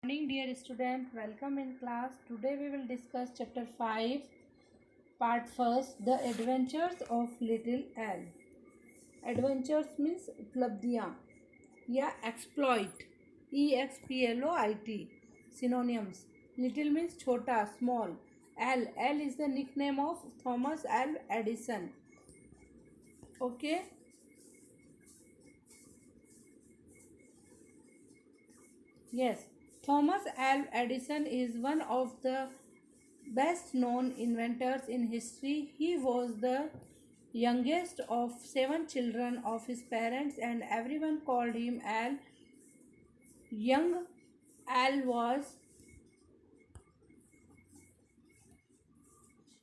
Morning, dear student. Welcome in class. Today we will discuss chapter 5, part first, The Adventures of Little L. Adventures means उपलब्धियाँ या exploit. EXPLOIT. Synonyms. Little means छोटा, small. L is the nickname of Thomas L. Edison. Okay. Yes. Thomas Alva Edison is one of the best known inventors in history. He was the youngest of 7 children of his parents, and everyone called him Al. Young Al was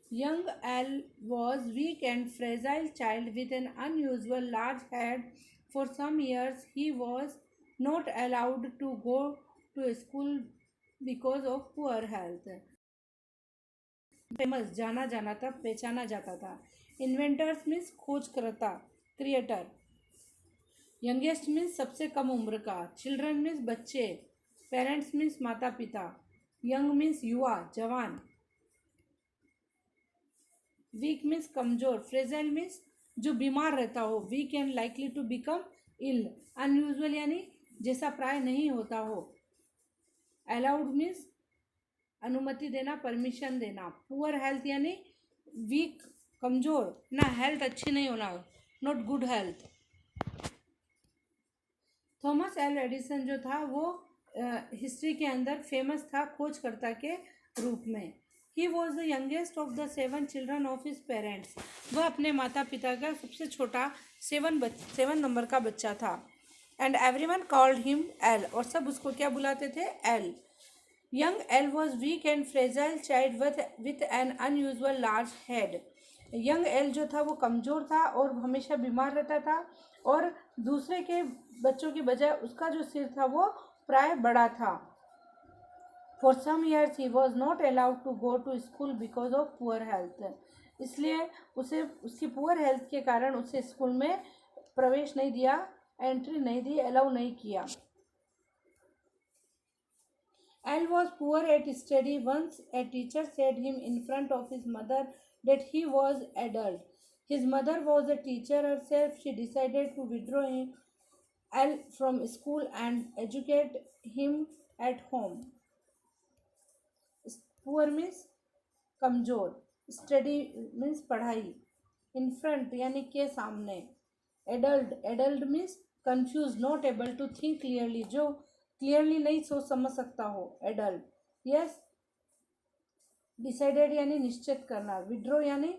Young Al was weak and fragile child with an unusual large head. For some years he was not allowed to go to school because of poor health. Famous जाना जाना था, पहचाना जाता था. Inventors means खोजकर्ता, creator. Youngest means सबसे कम उम्र का. चिल्ड्रन मीन्स बच्चे. पेरेंट्स मीन्स माता पिता. यंग मीन्स युवा, जवान. वीक मीन्स कमजोर. फ्रेजाइल मीन्स जो बीमार रहता हो. Weak and likely to become ill. Unusual यानी जैसा प्राय नहीं होता हो. अलाउड मीन्स अनुमति देना, परमिशन देना. पुअर हेल्थ यानी वीक, कमज़ोर ना, हेल्थ अच्छी नहीं होना, not good health. Thomas L Edison जो था वो हिस्ट्री के अंदर फेमस था खोजकर्ता के रूप में. He was the youngest of the 7 children of his parents. वह अपने माता पिता का सबसे छोटा 7 नंबर का बच्चा था. And every one called him L. और सब उसको क्या बुलाते थे? L. Young L was weak and fragile child with an unusual large head. Young L जो था वो कमज़ोर था और हमेशा बीमार रहता था, और दूसरे के बच्चों की बजाय उसका जो सिर था वो प्राय बड़ा था. For some years he was not allowed to go to school because of poor health. इसलिए उसे उसकी पुअर हेल्थ के कारण उसे स्कूल में प्रवेश नहीं दिया, एंट्री नहीं दी, अलाउ नहीं किया. Al was poor at study. Once a teacher said him in front of his mother that he was adult. His mother was a teacher herself. She decided to withdraw him, Al from school and educate him at home. Poor means कमज़ोर. Study means पढ़ाई. In front यानी के सामने. Adult means confused, not able to think clearly, जो clearly नहीं सोच समझ सकता हो. एडल्ट. यस. डिसाइडेड यानी निश्चित करना. विड्रॉ यानी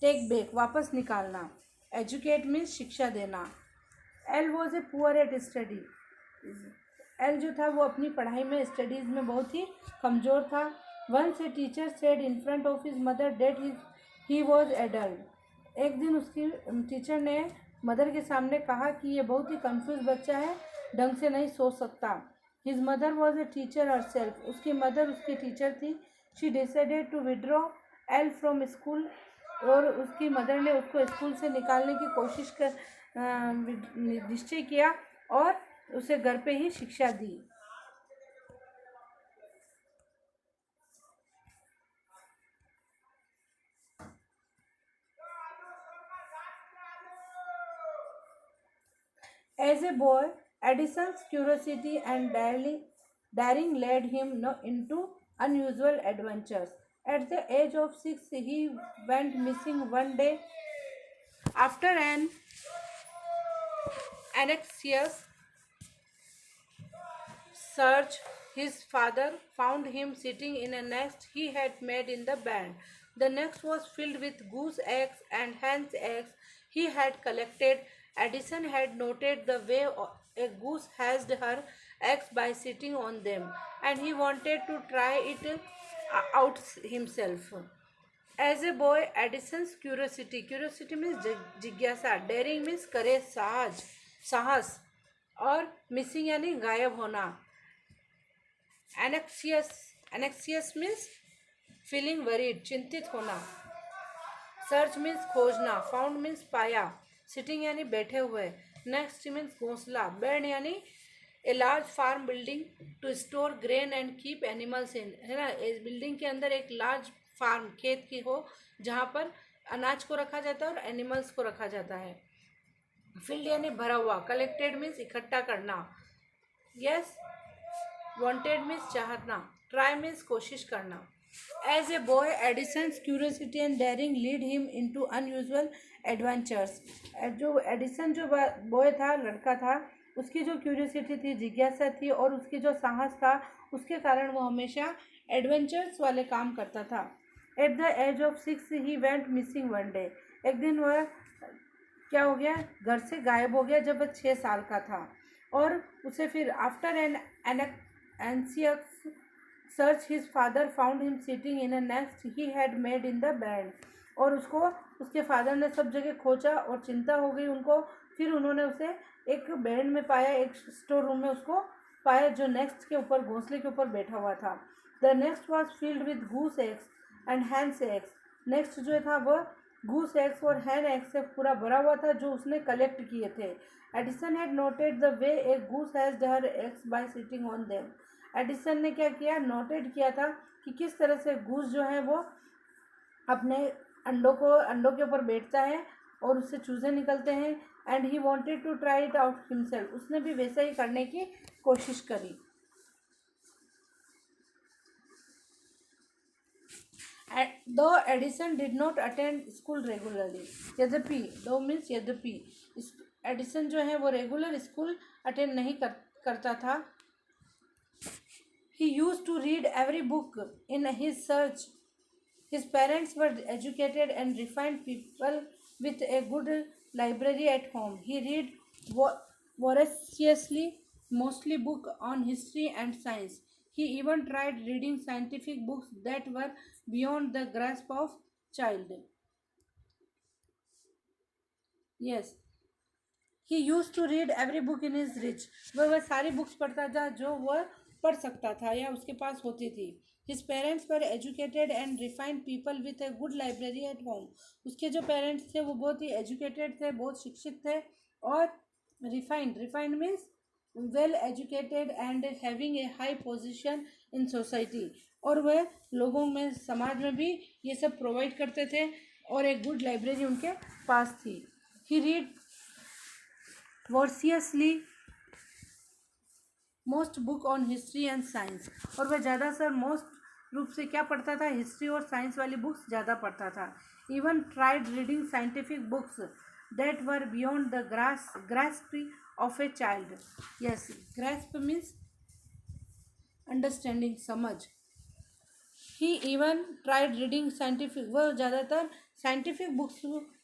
टेक बैक, वापस निकालना. एजुकेट मीन्स शिक्षा देना. Al was a poor at study. Al जो था वो अपनी पढ़ाई में, स्टडीज़ में बहुत ही कमज़ोर था. Once a teacher said in front of his mother that he was addled. एक दिन उसकी टीचर ने मदर के सामने कहा कि ये बहुत ही कंफ्यूज बच्चा है, ढंग से नहीं सोच सकता. His mother was a teacher herself. उसकी मदर उसकी टीचर थी. She decided to withdraw Al from school. और उसकी मदर ने उसको स्कूल से निकालने की कोशिश कर निश्चय किया और उसे घर पे ही शिक्षा दी. As a boy, Edison's curiosity and daring led him into unusual adventures. At the age of 6, he went missing one day. After an anxious search, his father found him sitting in a nest he had made in the barn. The nest was filled with goose eggs and hen's eggs he had collected. Edison had noted the way a goose hatched her eggs by sitting on them, and he wanted to try it out himself. As a boy, Edison's curiosity means जिज्ञासा. Daring means courage, साहस. और missing यानी गायब होना. Anxious means feeling worried, चिंतित होना. Search means खोजना. Found means पाया. सिटिंग यानी बैठे हुए. नेक्स्ट मीन्स घोंसला. बेड यानी a large farm building to store grain and keep animals in, है ना, इस बिल्डिंग के अंदर एक लार्ज फार्म खेत की हो जहाँ पर अनाज को रखा जाता है और एनिमल्स को रखा जाता है। फिल्ड यानी भरा हुआ, कलेक्टेड मीन्स इकट्ठा करना, यस, वांटेड मीन्स चाहना, ट्राई मीन्स कोशिश करना। As a boy Edison's curiosity and daring lead him into unusual adventures. जो एडिसन जो बॉय था, लड़का था, उसकी जो क्यूरियोसिटी थी, जिज्ञासा थी और उसकी जो साहस था, उसके कारण वो हमेशा एडवेंचर्स वाले काम करता था। At the age of 6 he went missing one day. एक दिन वह क्या हो गया, घर से गायब हो गया जब वह 6 साल का था। और उसे फिर after an anxious search his father found him sitting in a nest he had made in the band. और उसको उसके फादर ने सब जगह खोजा और चिंता हो गई उनको। फिर उन्होंने उसे एक बैंड में पाया, एक स्टोर रूम में उसको पाया जो नेक्स्ट के ऊपर, घोंसले के ऊपर बैठा हुआ था। The nest was filled with goose eggs and hens eggs. Nest जो था वह गूस एग्स और हैन एग्स से पूरा भरा हुआ था जो उसने कलेक्ट किए थे। Edison had noted the way A goose has her eggs bye sitting on them. Edison ने क्या किया, नोटेड किया था कि किस तरह से गूस जो है वो अपने अंडों के ऊपर बैठता है और उससे चूजे निकलते हैं। And he wanted to try it out himself. उसने भी वैसा ही करने की कोशिश करी। Though Edison did not attend school regularly. यद्यपि, दो मीन्स यद्यपि, एडिसन जो है वो रेगुलर स्कूल अटेंड नहीं करता था। He used to read every book in his search. His parents were educated and refined people with a good library at home. He read voraciously, mostly books on history and science. He even tried reading scientific books that were beyond the grasp of child. Yes. He used to read every book in his reach. वह सारी books पढ़ता था जो वह पढ़ सकता था या उसके पास होती थी। His parents were educated and refined people with a good library at home. उसके जो पेरेंट्स थे वो बहुत ही एजुकेटेड थे, बहुत शिक्षित थे और refined means well educated and having a high position in society. और वह लोगों में, समाज में भी ये सब प्रोवाइड करते थे और एक गुड लाइब्रेरी उनके पास थी। He read voraciously most book on history and science. और वह ज़्यादातर मोस्ट रूप से क्या पढ़ता था, हिस्ट्री और साइंस वाली बुक्स ज़्यादा पढ़ता था। Even tried reading scientific books that were beyond the grasp of a child. Yes, grasp means understanding, समझ। ही इवन ट्राइड रीडिंग साइंटिफिक, वह ज़्यादातर साइंटिफिक बुक्स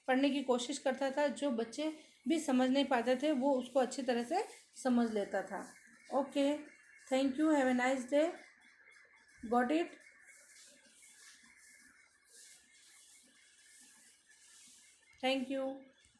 पढ़ने की कोशिश करता था जो बच्चे भी समझ नहीं पाते थे, वो उसको अच्छी तरह से समझ लेता था। Okay, thank you, have a nice day, got it. Thank you.